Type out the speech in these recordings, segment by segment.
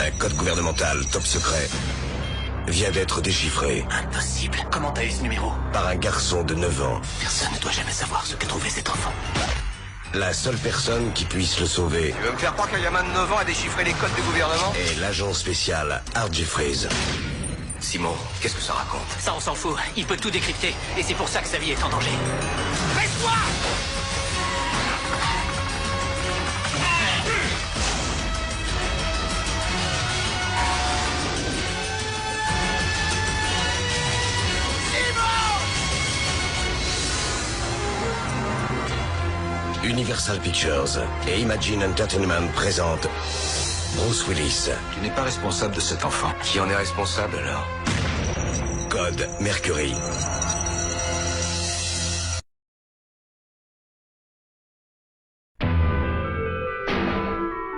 Un code gouvernemental top secret vient d'être déchiffré. Impossible. Comment t'as eu ce numéro? Par un garçon de 9 ans. Personne ne doit jamais savoir ce qu'a trouvé cet enfant. La seule personne qui puisse le sauver Tu veux me faire croire qu'un gamin de 9 ans a déchiffré les codes du gouvernement? est l'agent spécial Art Jeffries. Simon, qu'est-ce que ça raconte? Ça, on s'en fout. Il peut tout décrypter. Et c'est pour ça que sa vie est en danger. Baisse-toi! Universal Pictures et Imagine Entertainment présentent Bruce Willis. Tu n'es pas responsable de cet enfant. Qui en est responsable alors? Code Mercury.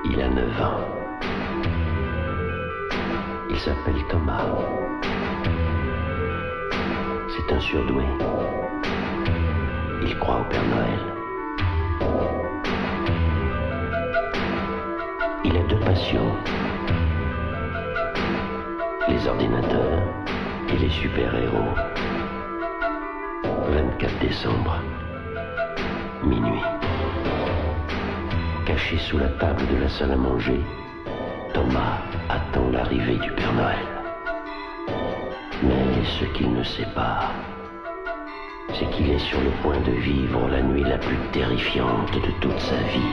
Il a 9 ans. Il s'appelle Thomas. C'est un surdoué. Il croit au Père Noël. Il a deux passions. Les ordinateurs et les super-héros. 24 décembre, minuit. Caché sous la table de la salle à manger, Thomas attend l'arrivée du Père Noël. Mais ce qu'il ne sait pas, c'est qu'il est sur le point de vivre la nuit la plus terrifiante de toute sa vie.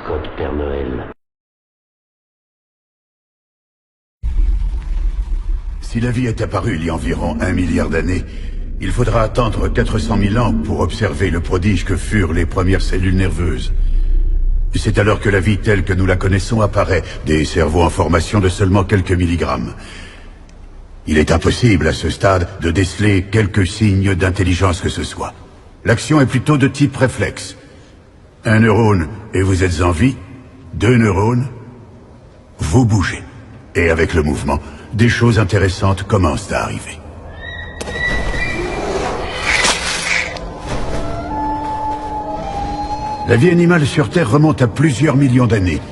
Code Père Noël. Si la vie est apparue il y a environ 1 milliard d'années, il faudra attendre 400 000 ans pour observer le prodige que furent les premières cellules nerveuses. C'est alors que la vie telle que nous la connaissons apparaît, des cerveaux en formation de seulement quelques milligrammes. Il est impossible à ce stade de déceler quelques signes d'intelligence que ce soit. L'action est plutôt de type réflexe. 1 neurone et vous êtes en vie, 2 neurones, vous bougez. Et avec le mouvement, des choses intéressantes commencent à arriver. La vie animale sur Terre remonte à plusieurs millions d'années.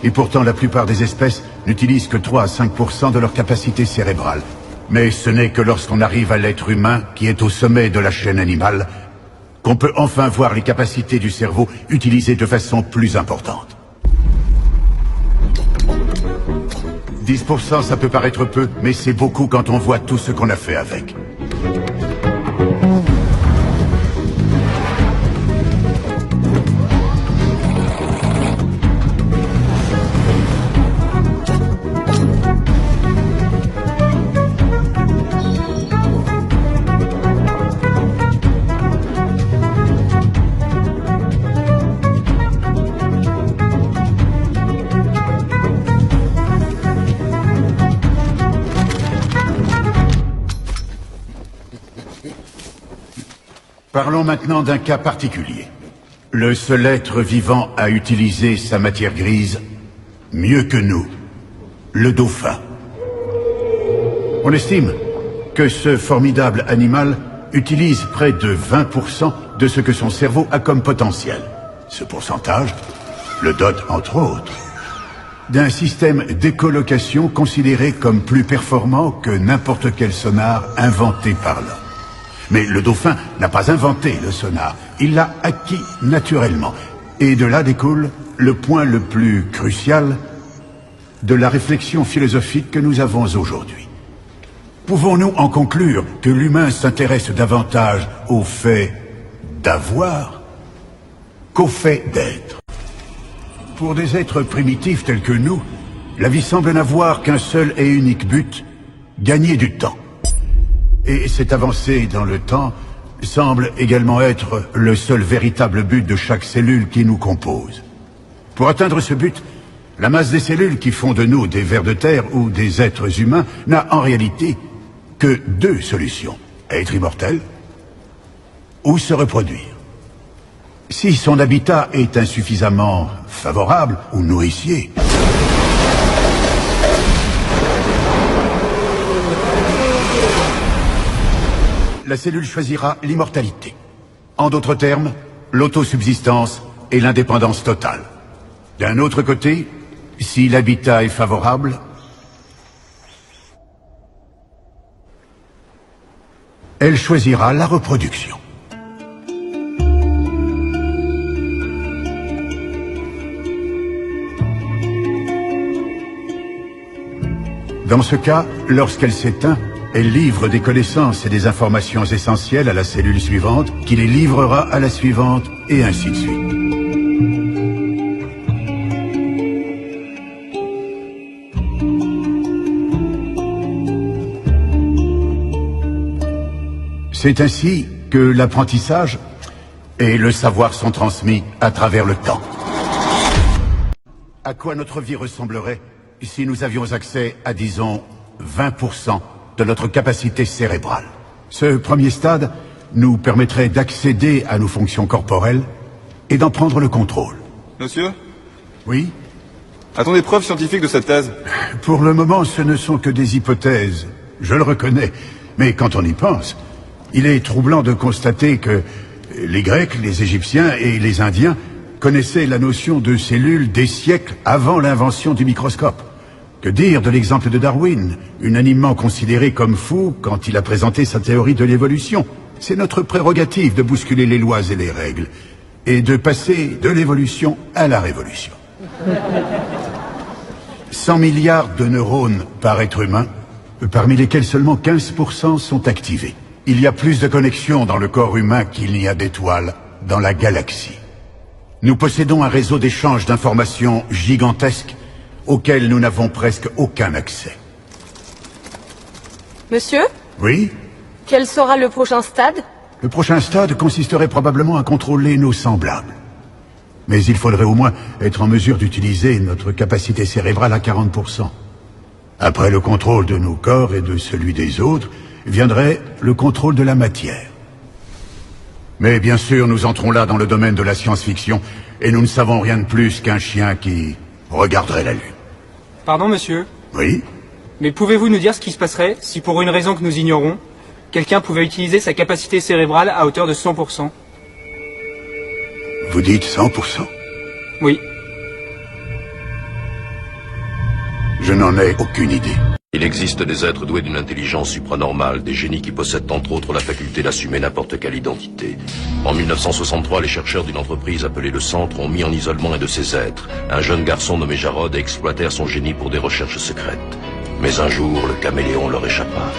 Et pourtant, la plupart des espèces n'utilisent que 3 à 5% de leur capacité cérébrale. Mais ce n'est que lorsqu'on arrive à l'être humain, qui est au sommet de la chaîne animale, qu'on peut enfin voir les capacités du cerveau utilisées de façon plus importante. 10%, ça peut paraître peu, mais c'est beaucoup quand on voit tout ce qu'on a fait avec. Parlons maintenant d'un cas particulier. Le seul être vivant à utiliser sa matière grise mieux que nous, le dauphin. On estime que ce formidable animal utilise près de 20% de ce que son cerveau a comme potentiel. Ce pourcentage le dote, entre autres, d'un système d'écholocation considéré comme plus performant que n'importe quel sonar inventé par l'homme. Mais le dauphin n'a pas inventé le sonar, il l'a acquis naturellement. Et de là découle le point le plus crucial de la réflexion philosophique que nous avons aujourd'hui. Pouvons-nous en conclure que l'humain s'intéresse davantage au fait d'avoir qu'au fait d'être? Pour des êtres primitifs tels que nous, la vie semble n'avoir qu'un seul et unique but, gagner du temps. Et cette avancée dans le temps semble également être le seul véritable but de chaque cellule qui nous compose. Pour atteindre ce but, la masse des cellules qui font de nous des vers de terre ou des êtres humains n'a en réalité que deux solutions. Être immortel ou se reproduire. Si son habitat est insuffisamment favorable ou nourricier, la cellule choisira l'immortalité. En d'autres termes, l'autosubsistance et l'indépendance totale. D'un autre côté, si l'habitat est favorable, elle choisira la reproduction. Dans ce cas, lorsqu'elle s'éteint, elle livre des connaissances et des informations essentielles à la cellule suivante, qui les livrera à la suivante, et ainsi de suite. C'est ainsi que l'apprentissage et le savoir sont transmis à travers le temps. À quoi notre vie ressemblerait si nous avions accès à, disons, 20% de notre capacité cérébrale? Ce premier stade nous permettrait d'accéder à nos fonctions corporelles et d'en prendre le contrôle. Monsieur ? Oui? A-t-on des preuves scientifiques de cette thèse? Pour le moment, ce ne sont que des hypothèses. Je le reconnais. Mais quand on y pense, il est troublant de constater que les Grecs, les Égyptiens et les Indiens connaissaient la notion de cellules des siècles avant l'invention du microscope. Que dire de l'exemple de Darwin, unanimement considéré comme fou quand il a présenté sa théorie de l'évolution? C'est notre prérogative de bousculer les lois et les règles, et de passer de l'évolution à la révolution. 100 milliards de neurones par être humain, parmi lesquels seulement 15% sont activés. Il y a plus de connexions dans le corps humain qu'il n'y a d'étoiles dans la galaxie. Nous possédons un réseau d'échange d'informations gigantesque auquel nous n'avons presque aucun accès. Monsieur ? Oui? Quel sera le prochain stade ? Le prochain stade consisterait probablement à contrôler nos semblables. Mais il faudrait au moins être en mesure d'utiliser notre capacité cérébrale à 40%. Après le contrôle de nos corps et de celui des autres, viendrait le contrôle de la matière. Mais bien sûr, nous entrons là dans le domaine de la science-fiction, et nous ne savons rien de plus qu'un chien qui regarderait la Lune. Pardon, monsieur? Oui? Mais pouvez-vous nous dire ce qui se passerait si, pour une raison que nous ignorons, quelqu'un pouvait utiliser sa capacité cérébrale à hauteur de 100%? Vous dites 100%? Oui. Je n'en ai aucune idée. Il existe des êtres doués d'une intelligence supranormale, des génies qui possèdent entre autres la faculté d'assumer n'importe quelle identité. En 1963, les chercheurs d'une entreprise appelée le Centre ont mis en isolement un de ces êtres, un jeune garçon nommé Jarod, et exploitèrent son génie pour des recherches secrètes. Mais un jour, le caméléon leur échappa.